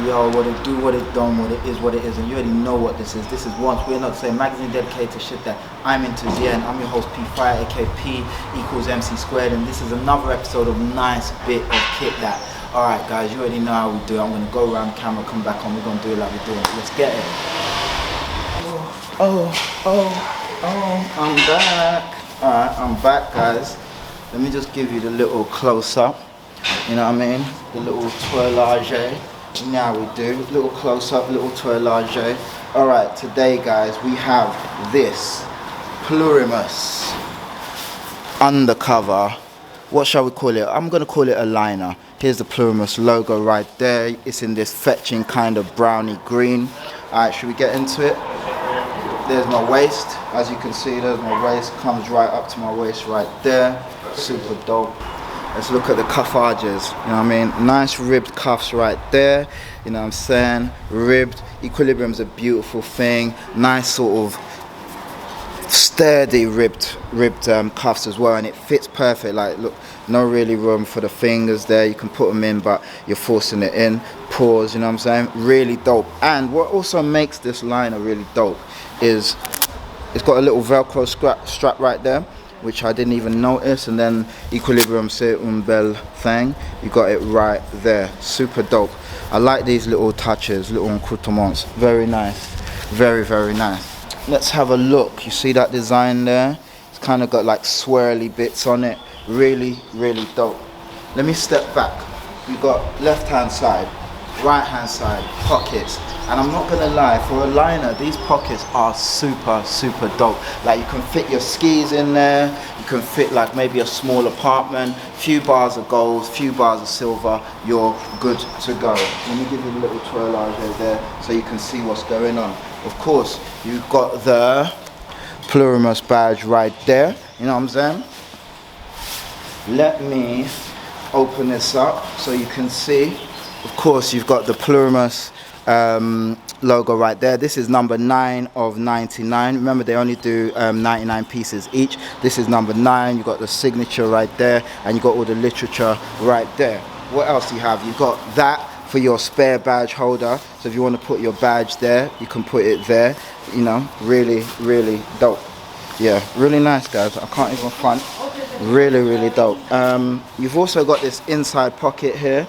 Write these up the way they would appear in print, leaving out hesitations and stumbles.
Yo, what it do, what it done, what it is, and you already know what this is. This is Once. We're not saying magazine dedicated to shit that I'm into. Yeah, I'm your host P Fire, aka P equals MC squared, and this is another episode of nice bit of kit that. Alright guys, you already know how we do it. I'm gonna go around the camera, come back on, we're gonna do it like we're doing it. Let's get it. I'm back. Alright, I'm back guys. Let me just give you the little close up. You know what I mean? The little twirlage. Now we do. Little close up, little twirlage. Alright, today guys we have this Plurimus undercover. What shall we call it? I'm gonna call it a liner. Here's the Plurimus logo right there. It's in this fetching kind of browny green. Alright, should we get into it? There's my waist. As you can see, there's my waist. Comes right up to my waist right there. Super dope. Let's look at the cuff edges. You know what I mean? Nice ribbed cuffs right there. You know what I'm saying? Ribbed. Equilibrium's a beautiful thing. Nice sort of sturdy ribbed cuffs as well, and it fits perfect. Like, look, no really room for the fingers there. You can put them in, but you're forcing it in. Pause, you know what I'm saying? Really dope. And what also makes this liner really dope is it's got a little Velcro strap right there, which I didn't even notice, and then Equilibrium c'est une belle thing. You got it right there. Super dope. I like these little touches, little accoutrements. Very nice. Very, very nice. Let's have a look. You see that design there? It's kind of got like swirly bits on it. Really, really dope. Let me step back. You've got left hand side, right hand side, pockets. And I'm not gonna lie, for a liner, these pockets are super, super dope. Like, you can fit your skis in there. You can fit like maybe a small apartment. Few bars of gold, few bars of silver. You're good to go. Let me give you a little twirlage there so you can see what's going on. Of course, you've got the Plurimus badge right there. You know what I'm saying? Let me open this up so you can see. Of course, you've got the Plurimus logo right there. This is number 9 of 99. Remember, they only do 99 pieces each. This is number 9. You've got the signature right there, and you've got all the literature right there. What else do you have? You've got that for your spare badge holder. So if you want to put your badge there, you can put it there. You know, really, really dope. Yeah, really nice guys. I can't even front. Really, really dope. You've also got this inside pocket here,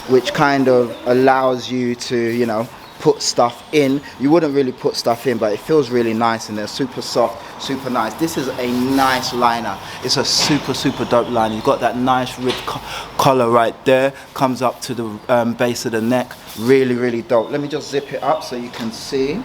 which kind of allows you to, you know, put stuff in. You wouldn't really put stuff in, but it feels really nice, and they're super soft, super nice. This is a nice liner. It's a super, super dope liner. You've got that nice ribbed collar right there, comes up to the base of the neck. Really, really dope. Let me just zip it up so you can see.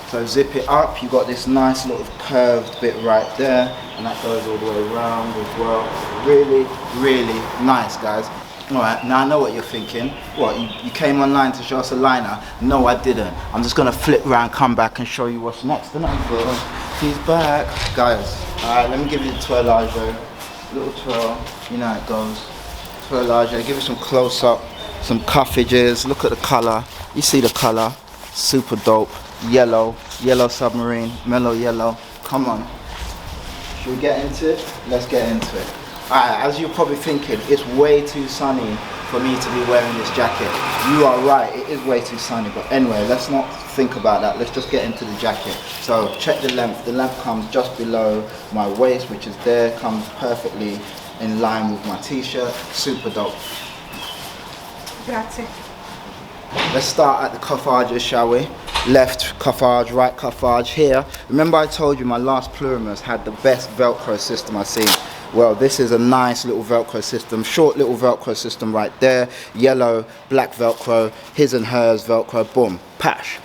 So zip it up, you've got this nice little curved bit right there, and that goes all the way around as well. Really, really nice guys. Alright, now I know what you're thinking. What, you came online to show us a liner? No, I didn't. I'm just gonna flip around, come back and show you what's next. He's back. Guys, alright, let me give you the twirlage. Little twirl, you know how it goes. Twirlage, give it some close up, some cuffages. Look at the color. You see the color. Super dope. Yellow submarine, mellow yellow. Come on. Should we get into it? Let's get into it. Alright, as you're probably thinking, it's way too sunny for me to be wearing this jacket. You are right, it is way too sunny, but anyway, let's not think about that. Let's just get into the jacket. So check the length. The length comes just below my waist, which is there, comes perfectly in line with my t-shirt. Super dope. Grazie. Let's start at the cuff edges, shall we? Left cuff edge, right cuff edge here. Remember I told you my last Plurimus had the best Velcro system I've seen. Well, this is a nice little Velcro system, short little Velcro system right there. Yellow, black Velcro, his and hers Velcro, boom, pash.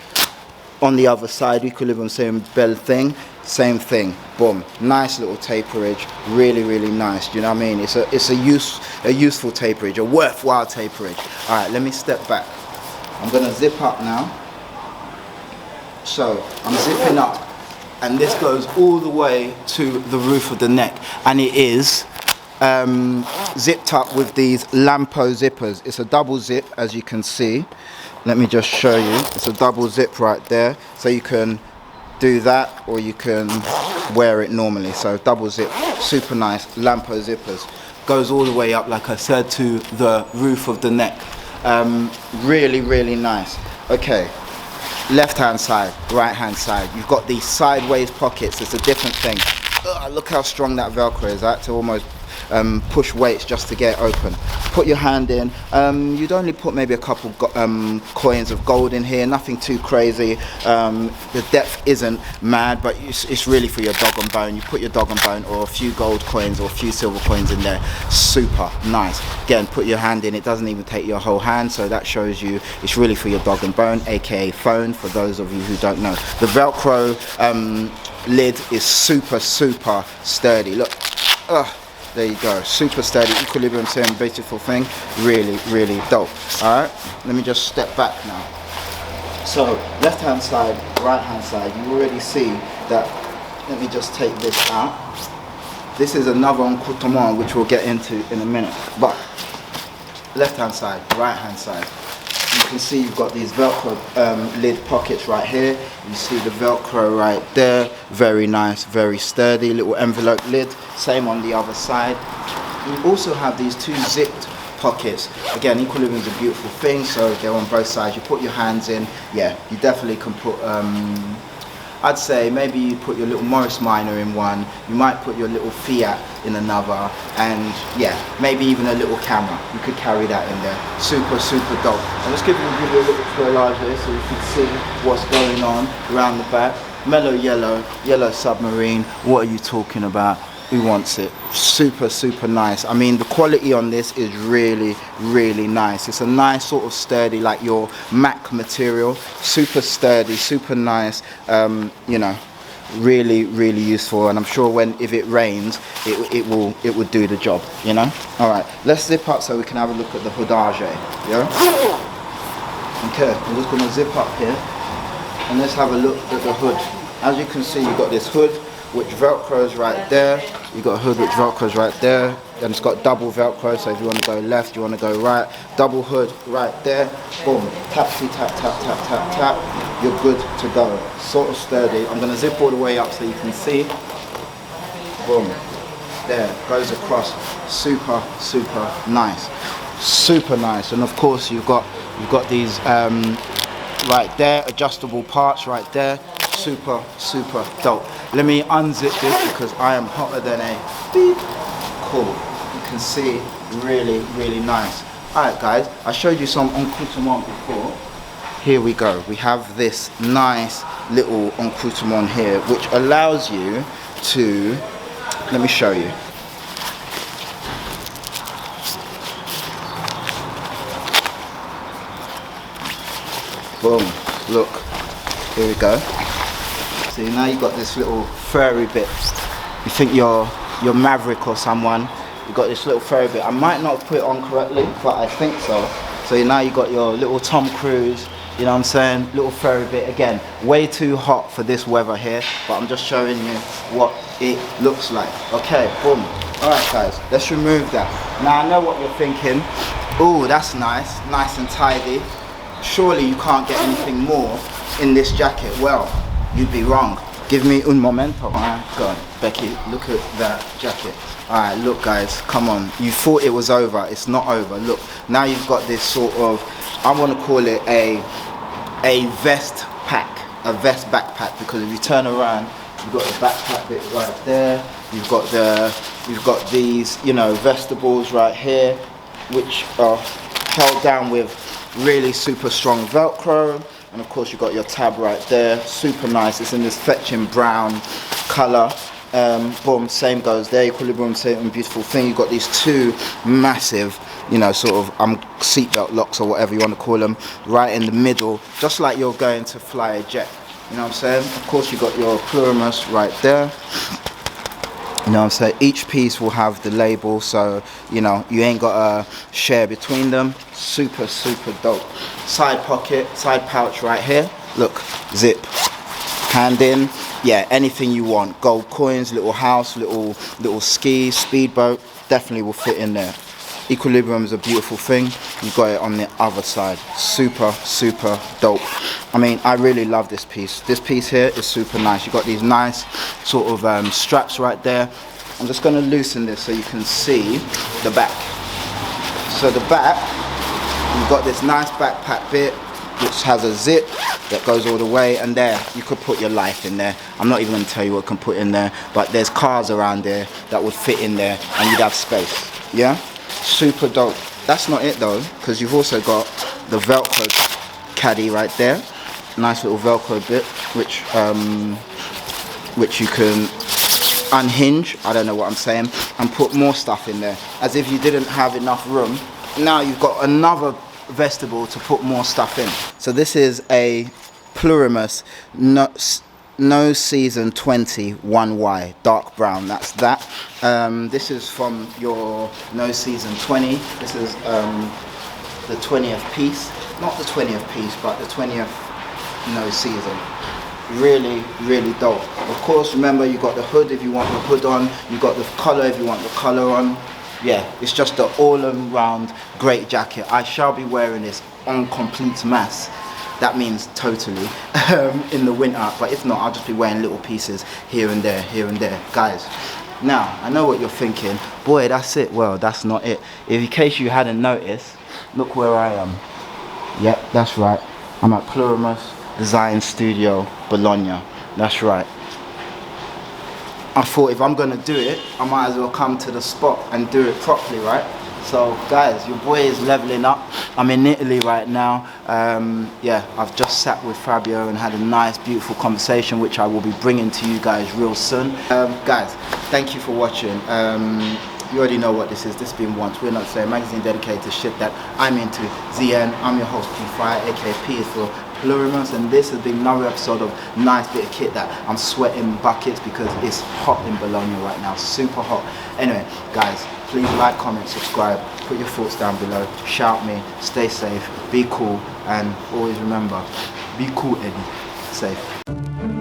On the other side, Equilibrium same bell thing, same thing, boom. Nice little taperage, really, really nice. Do you know what I mean? It's a useful taperage, a worthwhile taperage. All right, let me step back. I'm gonna zip up now. So I'm zipping up, and this goes all the way to the roof of the neck, and it is zipped up with these Lampo zippers. It's a double zip, as you can see. Let me just show you. It's a double zip right there, so you can do that or you can wear it normally. So double zip, super nice Lampo zippers. Goes all the way up, like I said, to the roof of the neck. Really, really nice. Okay, left hand side, right hand side. You've got these sideways pockets. It's a different thing. Ugh, look how strong that Velcro is. I had to almost push weights just to get it open. Put your hand in. You'd only put maybe a couple coins of gold in here, nothing too crazy. The depth isn't mad, but it's really for your dog and bone. You put your dog and bone or a few gold coins or a few silver coins in there. Super nice. Again, put your hand in. It doesn't even take your whole hand, so that shows you it's really for your dog and bone, aka phone, for those of you who don't know. The Velcro lid is super sturdy. Look, there you go, super sturdy, equilibrium, same beautiful thing. Really dope. All right, let me just step back now. So left hand side, right hand side, you already see that. Let me just take this out. This is another encoutrement which we'll get into in a minute, but left hand side, right hand side, you can see you've got these Velcro lid pockets right here. You see the Velcro right there. Very nice, very sturdy little envelope lid. Same on the other side. You also have these two zipped pockets. Again, equilibrium is a beautiful thing, so they're on both sides. You put your hands in. Yeah, you definitely can put I'd say maybe you put your little Morris Minor in one, you might put your little Fiat in another, and yeah, maybe even a little camera. You could carry that in there. Super dope. And let's give you a little collage here so you can see what's going on around the back. Mellow yellow submarine. What are you talking about? Who wants it? Super nice. I mean, the quality on this is really nice. It's a nice sort of sturdy, like your Mac material. Super sturdy, super nice. You know, really useful. And I'm sure if it rains, it will do the job. You know. All right. Let's zip up so we can have a look at the hoodage. Yeah. Okay. I'm just gonna zip up here, and let's have a look at the hood. As you can see, you've got this hood which velcros right there. You got a hood which velcros right there. Then it's got double velcro, so if you want to go left, you want to go right. Double hood right there. Boom. Tapsy tap. You're good to go. Sort of sturdy. I'm going to zip all the way up so you can see. Boom. There. Goes across. Super nice. Super nice. And of course you've got these right there, adjustable parts right there. Super dope. Let me unzip this because I am hotter than a beep. Cool. You can see really nice. Alright guys, I showed you some encoutrement before. Here we go. We have this nice little encoutrement here which allows you to, let me show you. Boom. Look. Here we go. So now you've got this little furry bit. You think you're Maverick or someone. You've got this little furry bit. I might not put it on correctly, but I think so. So now you've got your little Tom Cruise, you know what I'm saying? Little furry bit. Again, way too hot for this weather here, but I'm just showing you what it looks like. Okay, boom. Alright guys, let's remove that. Now I know what you're thinking. Ooh, that's nice and tidy. Surely you can't get anything more in this jacket. Well, you'd be wrong. Give me un momento. Alright, go on, Becky, look at that jacket. Alright, look guys, come on. You thought it was over, it's not over. Look, now you've got this sort of, I want to call it a vest pack, a vest backpack, because if you turn around, you've got the backpack bit right there. You've got these, you know, vestibles right here, which are held down with really super strong Velcro. And of course you've got your tab right there, super nice. It's in this fetching brown color. Boom, same goes there, equilibrium, same beautiful thing. You've got these two massive, you know, sort of seatbelt locks or whatever you want to call them, right in the middle, just like you're going to fly a jet. You know what I'm saying? Of course you've got your Plurimus right there. You know what I'm saying? Each piece will have the label, so you know you ain't got a share between them. Super dope. Side pocket, side pouch right here. Look, zip, hand in. Yeah, anything you want. Gold coins, little house, little ski, speedboat, definitely will fit in there. Equilibrium is a beautiful thing. You got it on the other side. Super dope. I mean, I really love this piece. This piece here is super nice. You got these nice sort of straps right there. I'm just going to loosen this so you can see the back. So the back, You've got this nice backpack bit which has a zip that goes all the way, and there you could put your life in there. I'm not even going to tell you what you can put in there, but there's cars around there that would fit in there and you'd have space. Yeah, super dope. That's not it though, because you've also got the Velcro caddy right there. Nice little Velcro bit which you can unhinge, I don't know what I'm saying, and put more stuff in there, as if you didn't have enough room. Now you've got another vestibule to put more stuff in. So this is a Plurimus no season 20 1Y dark brown. That's that. This is from your no season 20. This is the 20th piece, not the 20th piece, but the 20th no season. Really, really dope. Of course, remember you got the hood if you want the hood on, you got the collar if you want the collar on. Yeah, it's just an all-around great jacket. I shall be wearing this en complete masse. That means totally in the winter, but if not, I'll just be wearing little pieces here and there, here and there. Guys, now, I know what you're thinking. Boy, that's it. Well, that's not it. In case you hadn't noticed, look where I am. Yep, that's right. I'm at Plurimus Design Studio, Bologna. That's right. I thought if I'm gonna do it, I might as well come to the spot and do it properly, right? So guys, your boy is leveling up. I'm in Italy right now. Yeah, I've just sat with Fabio and had a nice, beautiful conversation, which I will be bringing to you guys real soon. Guys, thank you for watching. You already know what this is. This has been Once We're Not Saying, magazine dedicated to shit that I'm into. ZN, I'm your host P5, aka P is for Plurimus, and this has been another episode of nice bit of kit that I'm sweating buckets because it's hot in Bologna right now, super hot. Anyway, guys, please like, comment, subscribe, put your thoughts down below, shout me, stay safe, be cool, and always remember, be cool, Eddie, safe.